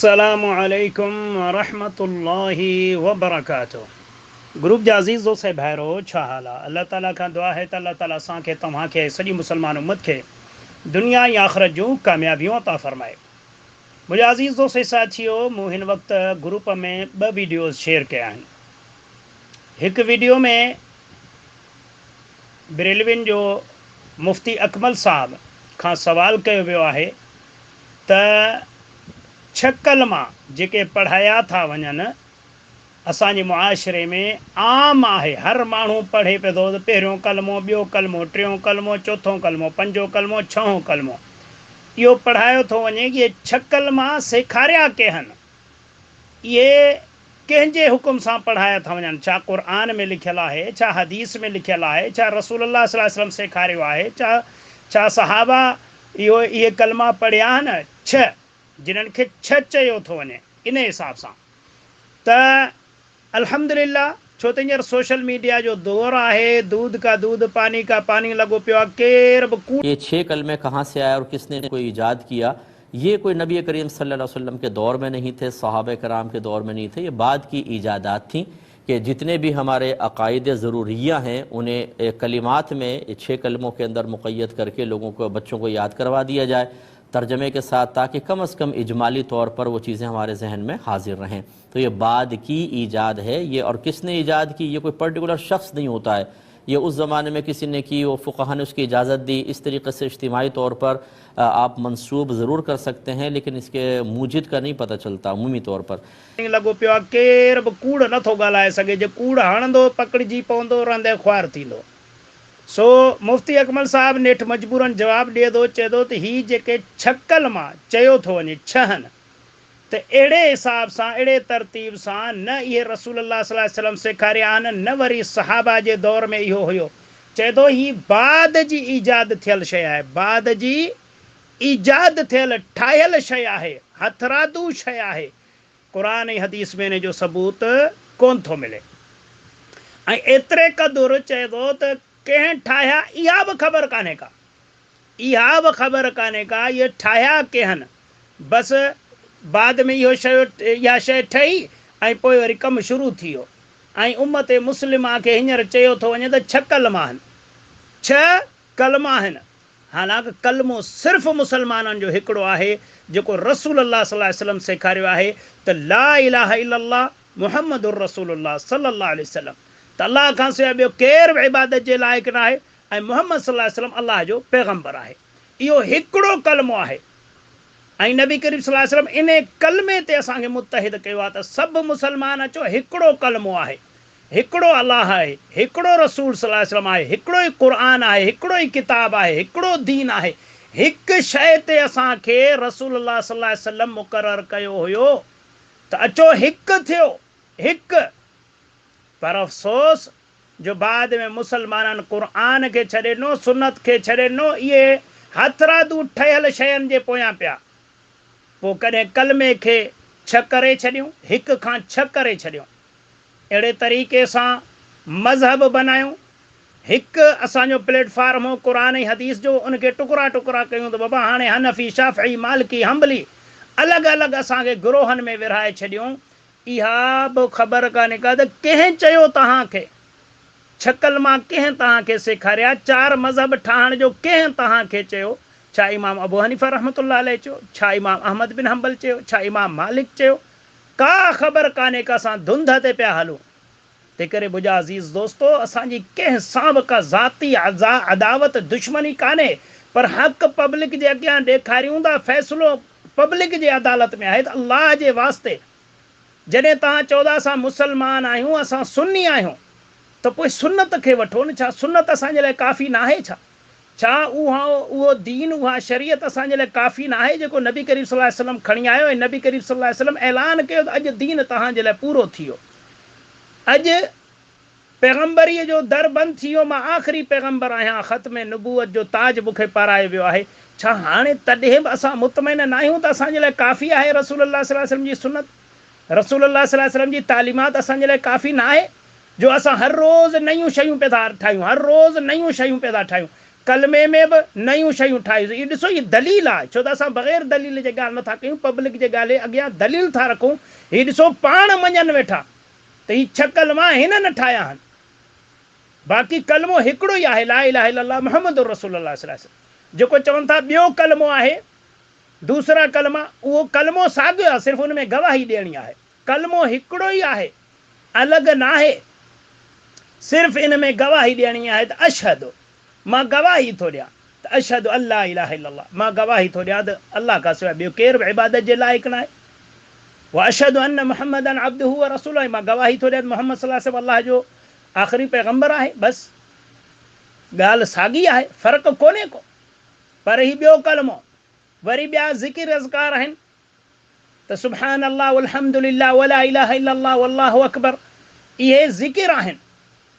अस्सलामु अलैकुम रहमतुल्लाहि व बरकातुहू। ग्रुप जा अज़ीज़ दोस्त भाइरो, छा हाल आहे? अल्लाह ताला खां दुआ है त अल्लाह ताला असांखे तव्हांखे सॼी मुसलमान उम्मत खे दुनिया ऐं आख़िरत जूं कामयाबियूं अता फ़रमाए। मुंहिंजा अज़ीज़ दोस्त साथियो, मूं हिन वक़्तु ग्रुप में 2 वीडियोज़ शेयर कया आहिनि। हिकु वीडियो में बरेलवियुनि जो मुफ्ती अकमल साहब खां सवाल कयो वियो आहे त 6 कलमा जेके पढ़ाया था वञनि असांजे मुआशरे में आम आहे, हर माण्हू पढ़े पियो थो। पहिरियों कलमो, ॿियो कलमो, टियों कलमो, चौथों कलमो, पंजो कलमो, छहों कलमो, इहो पढ़ायो थो वञे कि इहे 6 कलमा सेखारिया कंहिं, इहे कंहिंजे हुकुम सां पढ़ाया था वञनि। छा क़ुरान में लिखियलु आहे, छा हदीस में लिखियलु आहे, छा रसूलुल्लाह सल्लल्लाहु अलैहि वसल्लम सेखारियो आहे, छा सहाबा इहे कलमा पढ़िया आहिनि? 6 जिन्हनि खे 6 चयो थो वञे। इन हिसाब सां त अल्हम्दुलिल्लाह, छो त हींअर सोशल मीडिया जो दौर आहे, दूध का दूध पानी का पानी लॻो पियो आहे। केर बि ये 6 कलमे कहाँ से आया और किसने कोई ईजाद किया? ये कोई नबी करीम सल्लल्लाहु अलैहि वसल्लम के दौर में नहीं थे, सहाबा कराम के दौर में नहीं थे। ये बाद की ईजादात थी कि जितने भी हमारे अकायद ज़रूरिया हैं उन्हें कलिमात में 6 कलमों के अंदर मुक़य्यद करके लोगों को, बच्चों को याद करवा दिया जाए तर्जमे के साथ, ताकि कम से कम इजमाली तौर पर वो चीज़ें हमारे जहन में हाजिर रहें। तो ये बाद की ईजाद है ये। और किसने ईजाद की? ये कोई पर्टिकुलर शख्स नहीं होता है, ये उस ज़माने में किसी ने की, वो फ़ुक़हा ने उसकी इजाज़त दी। इस तरीके से इज्तिमाई तौर पर आप मंसूब ज़रूर कर सकते हैं, लेकिन इसके मूजिद का नहीं पता चलता उमूमी तौर पर। लॻो पियो आहे, केर बि कूड़ नथो ॻाल्हाए सघे। जे कूड़ हणंदो पकड़िजी पवंदो, रहंदे ख्वार थींदो। सो मुफ्ती अकमल साहब नेठ मजबूरन जवाबु ॾिए थो, चए थो त ही जेके 6 कलमा चयो थो वञे, 6 त अहिड़े हिसाब सां, अहिड़े तरतीब सां न इहे रसूलुल्लाह सल्लल्लाहु अलैहि वसल्लम सेखारिया आहिनि, न वरी सहाबा जे दौर में इहो हुयो। चए थो ही बाद जी ईजाद थियल शइ आहे, बाद जी ईजाद थियल ठाहियल शइ आहे, हथरादू शइ आहे। क़ुरान ऐं हदीस में इन जो सबूत कोन थो मिले। ऐं एतिरे क़दुरु चए थो त कंहिं ठाहिया इहा बि ख़बर कान्हे का, इहा बि ख़बर कान्हे का इहे ठाहिया कंहिं। बसि बाद में इहा शइ ठही ऐं पोइ वरी कमु शुरू थी वियो। ऐं उम्मत मुस्लिमा खे हींअर चयो थो वञे त 6 कलमा आहिनि, 6 कलमा आहिनि। हालांकि कलमो सिर्फ़ु मुसलमाननि जो हिकिड़ो आहे जेको रसूलुल्लाह सल्लल्लाहु अलैहि वसल्लम सेखारियो आहे त ला इलाहा इल्लल्लाह मुहम्मदुर रसूलुल्लाह सल्लल्लाहु अलैहि वसल्लम, त अल्लाह खां सवाइ ॿियो केर बि इबादत जे लाइक़ु न आहे ऐं मुहम्मद सल्लल्लाहु अलैहि वसल्लम अल्लाह जो पैगंबर आहे। इहो हिकिड़ो कलमो आहे ऐं नबी करीम सल्लल्लाहु अलैहि वसल्लम इन कलमे ते असांखे मुतहिद कयो आहे त सभु मुसलमान अचो, हिकिड़ो कलमो आहे, हिकिड़ो अलाह आहे, हिकिड़ो रसूल सल्लल्लाहु अलैहि वसल्लम आहे, हिकिड़ो ई क़ुरान आहे, हिकिड़ो ई किताब आहे, हिकिड़ो दीन आहे। हिकु शइ ते असांखे रसूलुल्लाह सल्लल्लाहु अलैहि वसल्लम मुक़ररु कयो हुयो त अचो हिकु थियो, हिकु। पर अफ़सोस जो बाद में मुसलमाननि क़ुरान खे छॾे ॾिनो, सुन्नत खे छॾे ॾिनो, इहे हथरादू ठहियल शयुनि जे पोयां पिया। पोइ कॾहिं कलमे खे 6 करे छॾियूं, 1 खां 6 करे छॾियूं। अहिड़े तरीक़े सां मज़हब बनायूं, हिकु असांजो प्लेटफार्म हो क़ुरान ऐं हदीस जो, उनखे टुकड़ा टुकड़ा कयूं त बाबा हाणे हनफ़ी, शाफ़ी, मालिकी, हंबली अलॻि अलॻि असांखे गिरोहनि में विरहाए छॾियूं। इहा बि ख़बर कान्हे का त कंहिं चयो तव्हांखे 6 कलमा, कंहिं तव्हांखे सेखारिया? 4 मज़हब ठाहिण जो कंहिं तव्हांखे चयो? छा इमाम अबू हनीफ़ा रहमतुल्लाह अलैह चयो? छा इमाम अहमद बिन हंबल चयो? छा इमाम मालिक चयो? का ख़बर कान्हे का असां धुंध ते पिया हलूं। तंहिं करे मुंहिंजा अज़ीज़ दोस्तो, असांजी कंहिं सां बि का ज़ाती अदावत दुश्मनी कान्हे, पर हक़ पब्लिक जे अॻियां ॾेखारियूं था। फ़ैसिलो पब्लिक जे अदालत में आहे त अल्लाह जे वास्ते जॾहिं तव्हां चओ था असां मुसलमान आहियूं, असां सुन्नी आहियूं, त पोइ सुन्नत खे वठो न। छा सुन्नत असांजे लाइ काफ़ी न आहे? छा उहो दीन, उहा शरीयत असांजे लाइ काफ़ी न आहे जेको नबी करीम सल्लल्लाहु अलैहि वसल्लम खणी आयो ऐं नबी करीम सल्लल्लाहु अलैहि वसल्लम ऐलान कयो त अॼु दीन तव्हांजे लाइ पूरो थी वियो, अॼु पैगंबरीअ जो दर बंदि थी वियो, मां आख़िरी पैगंबर आहियां, ख़त्म नबूवत जो ताज मूंखे पारायो वियो आहे। छा हाणे तॾहिं बि असां मुतमइन न आहियूं त असांजे लाइ काफ़ी आहे रसूलुल्लाह सल्लल्लाहु अलैहि वसल्लम जी सुन्नत, रसूलुल्लाह सल्लल्लाहु अलैहि वसल्लम जी तालीमात असांजे लाइ काफ़ी न आहे? जो असां हर रोज़ नयूं शयूं पिया था ठाहियूं, हर रोज़ नयूं शयूं पिया था ठाहियूं। कलमे में बि नयूं शयूं ठाहियूं। इहो ॾिसो, इहा दलील आहे, छो त असां बग़ैर दलील जे ॻाल्हि नथा कयूं, पब्लिक जे ॻाल्हि अॻियां दलील था रखूं। हीउ ॾिसो पाण मञनि वेठा त हीउ 6 कलमा हिन न ठाहिया आहिनि। बाक़ी कलमो हिकिड़ो ई आहे, ला इलाहा इल्लल्लाह मुहम्मद रसूलुल्लाह सल्लल्लाहु अलैहि वसल्लम। जेको चवनि था ॿियो कलमो आहे, दूसरा कलमा, उहो कलमो साॻियो आहे, सिर्फ़ु हुन में गवाही ॾियणी आहे। कलमो हिकिड़ो ई आहे, अलॻि न आहे, सिर्फ़ु इन में गवाही ॾियणी आहे त अशहदु, मां गवाही थो ॾियां त अशहदु अल्ला इलाहा इल्लल्लाह, मां गवाही थो ॾियां त अल्लाह खां सवाइ ॿियो केरु बि इबादत जे लाइक़ु न आहे। व अशहदु अन्न मुहम्मदन अब्दुहु व रसूलुहु, मां गवाही थो ॾियां त मुहम्मद सल्लल्लाहु अलैहि वसल्लम अल्लाह जो आख़िरी पैगंबर आहे। बसि ॻाल्हि साॻी आहे, फ़र्क़ु कोन्हे को। पर ही ॿियो कलमो, वरी ॿिया ज़िकिर अज़कार आहिनि त सुभान अल्लाह वल्हम्दुलिल्लाह वला इलाहा इल्लल्लाह वल्लाहु अकबर, इहे ज़िकिर आहिनि।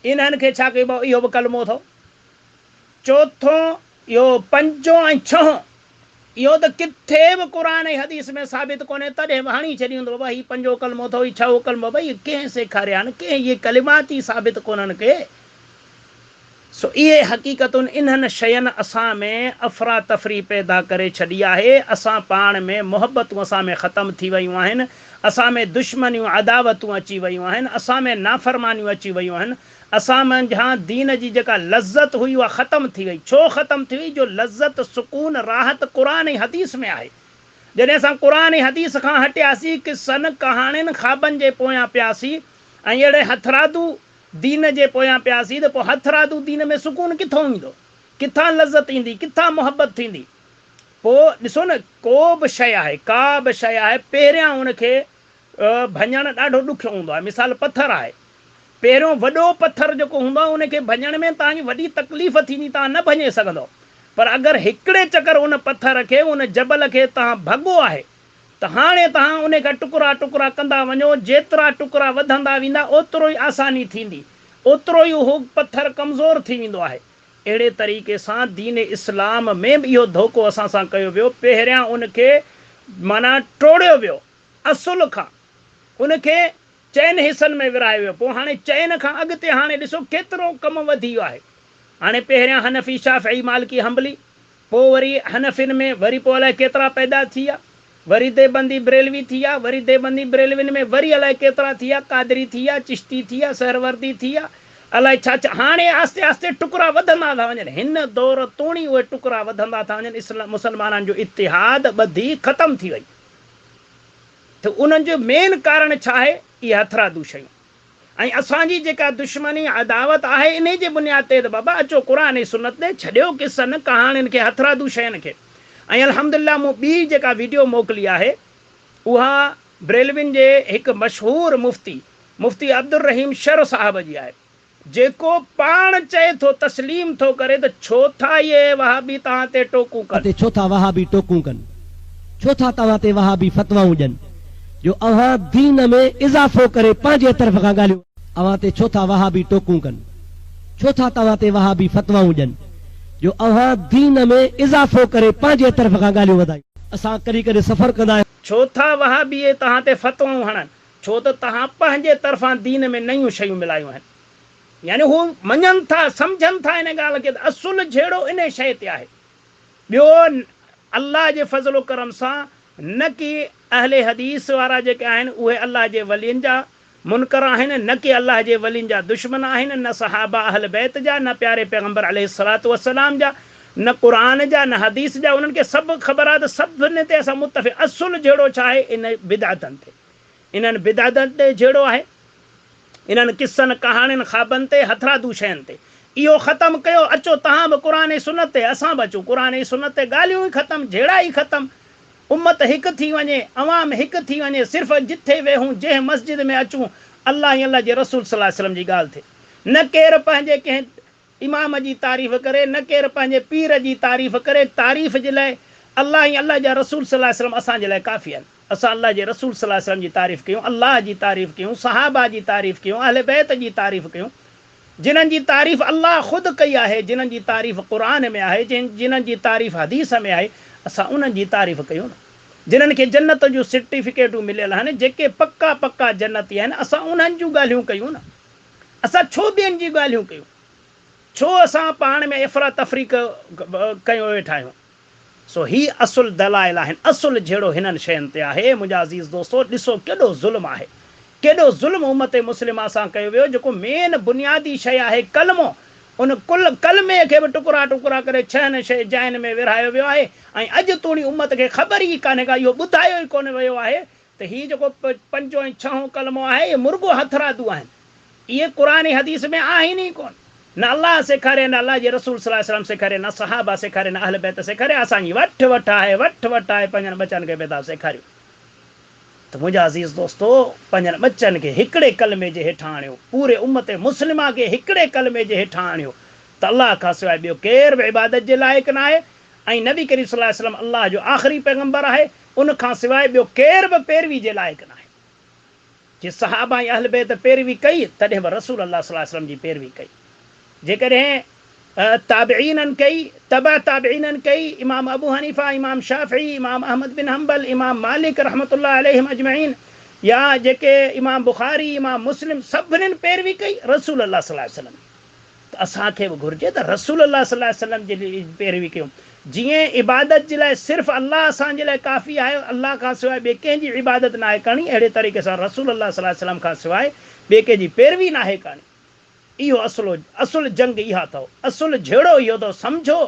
इन्हनि खे छा कइबो, इहो बि कलमो अथव। चोथों, इहो पंजों ऐं छहों, इहो त किथे बि क़ुर ऐं हदीस में साबित कोन्हे, तॾहिं बि हणी छॾियूं त बाबा हीउ पंजो कलमो अथव, हीउ छहों कलमो, भई कंहिं सेखारिया आहिनि, कंहिं इहे कलिमात ई साबित कोन्हनि के। सो इहे हक़ीक़तुनि, इन्हनि शयुनि असां में अफ़रा तफ़री पैदा करे छॾी आहे। असां पाण में मुहबतूं असां में ख़तमु थी वियूं आहिनि, असां में दुश्मनियूं अदावतूं अची वियूं आहिनि, असां में नाफ़रमानियूं अची वियूं आहिनि, असां मंझां दीन जी जेका लज़्ज़त हुई उहा ख़तमु थी वई। छो ख़तमु थी वई? जो लज़्ज़त, सुकून, राहत क़ुर ऐं हदीस में आहे। जॾहिं असां क़ुर ऐं हदीस खां हटियासीं, किसनि कहाणियुनि ख़्वाबनि जे पोयां पियासीं ऐं अहिड़े हथरादू दीन जे पोयां पियासीं, त पोइ हथरादू दीन में सुकून किथां ईंदो, किथां लज़्ज़त ईंदी, किथां मुहबत थींदी? पोइ ॾिसो न, को बि शइ आहे, का बि शइ आहे, पहिरियां उनखे भञणु ॾाढो ॾुखियो हूंदो आहे। मिसाल पथर आहे, पहिरियों वॾो पथर जेको हूंदो आहे उनखे भञण में तव्हांजी वॾी तकलीफ़ थींदी, तव्हां न भञे सघंदव। पर अगरि हिकिड़े चकर उन पथर खे, उन जबल खे तव्हां भॻो आहे, त हाणे तव्हां उन खां टुकड़ा टुकड़ा कंदा वञो, जेतिरा टुकड़ा वधंदा वेंदा ओतिरो ई आसानी थींदी, ओतिरो ई उहो पथर कमज़ोर थी वेंदो आहे। अहिड़े तरीक़े सां दीन इस्लाम में बि इहो धोखो असां सां कयो वियो। पहिरियां उनखे माना टोड़ियो वियो असुल खां, उनखे चइनि हिसनि में विरायो वियो। पोइ हाणे चइनि खां अॻिते हाणे ॾिसो केतिरो कमु वधी वियो आहे। हाणे पहिरियां हनफ़ी, शाफ़िई, मालिकी, हंबली, पोइ वरी हनफ़िन में वरी पोइ अलाए केतिरा पैदा थी विया, वरी देवबंदी बरेलवी थी विया, वरी देवबंदी बरेलविन में वरी अलाए केतिरा थी विया, कादरी थी विया, चिश्ती थी विया, सहरवर्दी थी विया, अलाए छा छा। हाणे आस्ते आस्ते टुकड़ा वधंदा था वञनि, हिन दौर तोड़ी उहे टुकड़ा वधंदा था वञनि। इस्लाम मुसलमाननि जो इतिहाद ॿधी ख़तमु थी वई। त उन्हनि जो मेन कारण छा आहे? इहे हथरादू शयूं ऐं असांजी जेका दुश्मनी अदावत आहे, इन जे बुनियाद ते त बाबा अचो क़ुर ऐं सुन्नत ते छॾियो किसनि कहाणियुनि खे, हथरादू शयुनि खे। ऐं अल्हम्दुलिल्लाह मूं ॿी जेका वीडियो मोकिली आहे, उहा बरेलविन जे हिकु मशहूरु मुफ़्ती अब्दुल रहीम शर साहिब जी आहे, जेको पाण चए थो, तस्लीम थो करे त छो था इहे वहाबी तव्हां ते टोकूं कनि, छो था वहाबी टोकूं कनि, छो था तव्हां ते वहाबी फतवाऊं ॾियनि, जो अव्हां दीन में इज़ाफ़ो करे पंहिंजे तरफ़ खां ॻाल्हियूं, अव्हां ते छो था वहाबी टोकूं कनि, छो था तव्हां ते वहाबी फतवाऊं ॾियनि, जो अव्हां दीन में इज़ाफ़ो करे पंहिंजे तरफ़ खां ॻाल्हियूं वधायूं। असां कॾहिं कॾहिं सफ़र कंदा आहियूं, छो था वहाबी तव्हां ते फतवाऊं हणनि, छो त तव्हां पंहिंजे तरफ़ां दीन में नयूं शयूं मिलायूं आहिनि। यानी हू मञनि था, सम्झनि था इन ॻाल्हि खे त असुल जहिड़ो इन शइ ते आहे। ॿियो, अल्लाह जे फज़लो करम सां न की अहले हदीस वारा जेके आहिनि उहे अल्लाह जे वलियुनि जा मुनकर आहिनि, न की अल्लाह जे वलियुनि जा दुश्मन आहिनि, न सहाबा अहल बैत जा, न प्यारे पैगंबर अलैहिस्सलातु वस्सलाम जा, न क़ुर जा, न हदीस जा। उन्हनि खे सभु ख़बर आहे त सभिनी ते असां मुतफ़िक़। असुल जहिड़ो छा आहे? इन बिदातनि ते, इन्हनि बिदातनि ते जहिड़ो आहे, इन्हनि किसनि कहाणियुनि ख़्वाबनि ते, हथरादू शयुनि ते। इहो ख़तमु कयो, अचो तव्हां बि क़ुर ऐं सुन्नत ते, असां बि अचूं क़ुर ऐं सुन्नत ते। ॻाल्हियूं ई ख़तमु, जहिड़ा ई ख़तमु, उम्मत हिकु थी वञे, अवाम हिकु थी वञे, सिर्फ़ु जिथे वेहूं, जंहिं मस्जिद में अचूं, अल्लाह ऐं अल्लाह जे रसूल सल्लल्लाहु अलैहि वसल्लम जी ॻाल्हि थिए। न केरु पंहिंजे कंहिं इमाम जी तारीफ़ करे, न केरु पंहिंजे पीर जी तारीफ़ करे। तारीफ़ जे लाइ अल्लाह ऐं अल्लाह जा रसूल सल्लल्लाहु अलैहि वसल्लम असांजे लाइ काफ़ी आहिनि। असां अल्लाह जे रसूल सल्लल्लाहु अलैहि वसल्लम जी तारीफ़ कयूं, अल्लाह जी तारीफ़ कयूं, सहाबा जी तारीफ़ कयूं, अहले बैत जी तारीफ़ कयूं, जिन्हनि जी तारीफ़ अल्लाह ख़ुदि कई आहे, जिन्हनि जी तारीफ़ क़ुर में आहे, जिन्हनि जी तारीफ़ हदीस में आहे, असां उन्हनि जी तारीफ़ कयूं न। जिन्हनि खे जन्नत जूं सर्टिफिकेटूं मिलियल आहिनि, जेके पक्का पक्का जन्नती आहिनि, असां उन्हनि जूं ॻाल्हियूं कयूं न। असां छो ॿियनि जी ॻाल्हियूं कयूं? छो असां पाण में अफ़रा तफ़री कयो वेठा आहियूं। सो ही असुल दलाइल आहिनि, असुल जहिड़ो हिननि शयुनि ते आहे। मुंहिंजा अज़ीज़ दोस्तो, ॾिसो केॾो ज़ुल्म आहे, केॾो ज़ुल्म उम्मत मुस्लिमा सां कयो वियो। जेको मेन बुनियादी शइ आहे कलमो, उन कुल कलमे खे बि टुकड़ा टुकड़ा करे 6 शइ जाइन में विरहायो वियो आहे। ऐं अॼु तूणी उम्मत खे ख़बर ई कान्हे का, इहो ॿुधायो ई कोन वियो आहे त हीउ जेको 5 ऐं 6 कलमो आहे, इहे मुर्गो हथरादू आहिनि। इहे क़ुरान हदीस में आहिनि ई कोन। न अल्लाह सेखारे, न अल्लाह जे रसूल सल्लल्लाहु अलैहि वसल्लम सेखारे, न सहाबा सेखारे, न अहल बैत सेखारे। असांजी वठ वठ आहे पंहिंजनि बचनि खे पिया सेखारियूं। त मुंहिंजा अज़ीज़ दोस्तो, पंहिंजनि बचनि खे हिकिड़े कलमे जे हेठां आणियो, पूरे उम्मत मुस्लिमा खे हिकिड़े कलमे जे हेठां आणियो त अल्लाह खां सवाइ ॿियो केर बि इबादत जे लाइक़ु न आहे। ऐं नबी करीम सल्लल्लाहु अलैहि वसल्लम अल्लाह जो आख़िरी पैगंबर आहे, उन खां सवाइ ॿियो केर बि पैरवी जे लाइक़ु न आहे। जे सहाबा ऐं अहल बैत पैरवी कई, तॾहिं बि रसूल अल्लाह सल्लल्लाहु अलैहि वसल्लम जी पैरवी कई। जेकॾहिं ताबिईननि कई, तबा ताबिईननि कई, इमाम अबू हनीफ़ा, इमाम शाफ़ी, इमाम अहमद बिन हम्बल, इमाम मालिक रहमतुल्लाह अलैहिम अजमईन, या जेके इमाम बुखारी, इमाम मुस्लिम, सभिनीनि पैरवी कई रसूल अल्लाह सल्लल्लाहु अलैहि वसल्लम। त असांखे बि घुरिजे त रसूल अल्लाह सल्लल्लाहु अलैहि वसल्लम जी पैरवी कयूं। जीअं इबादत जे लाइ सिर्फ़ु अल्लाह असांजे लाइ काफ़ी आहे, अल्लाह खां सवाइ ॿिए कंहिंजी इबादत न आहे करणी, अहिड़े तरीक़े सां रसूल अल्लाह सल्लल्लाहु अलैहि वसल्लम खां सवाइ ॿिए कंहिंजी पैरवी न आहे करणी। इहो असुल जंग इहा अथव। असुल जहिड़ो इहो अथव, सम्झो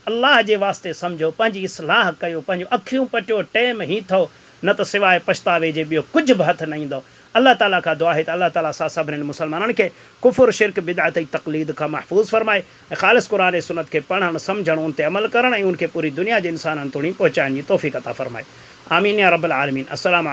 अल्लाह जे वास्ते सम्झो, पंहिंजी इस्लाह कयो, पंहिंजूं अखियूं पटियो, टाइम ही अथव, न त सवाइ पछतावे जे ॿियो कुझु बि हथ न ईंदो। अल्लाह ताला खां दुआ आहे त अल्लाह ताला सां सभिनीनि मुसलमाननि खे कुफुर, शिरक, बिदअत ऐं तक़लीद खां महफ़ूज़ फरमाए ऐं ख़ालिस क़ुरान ऐं सुन्नत खे पढ़णु, सम्झणु, उन ते अमल करणु ऐं उनखे पूरी दुनिया जे इंसाननि ताईं पहुचाइण जी तौफ़ीक़ अता फरमाए। आमीन या रब्बल आलमीन। अस्सलामु अलैकुम।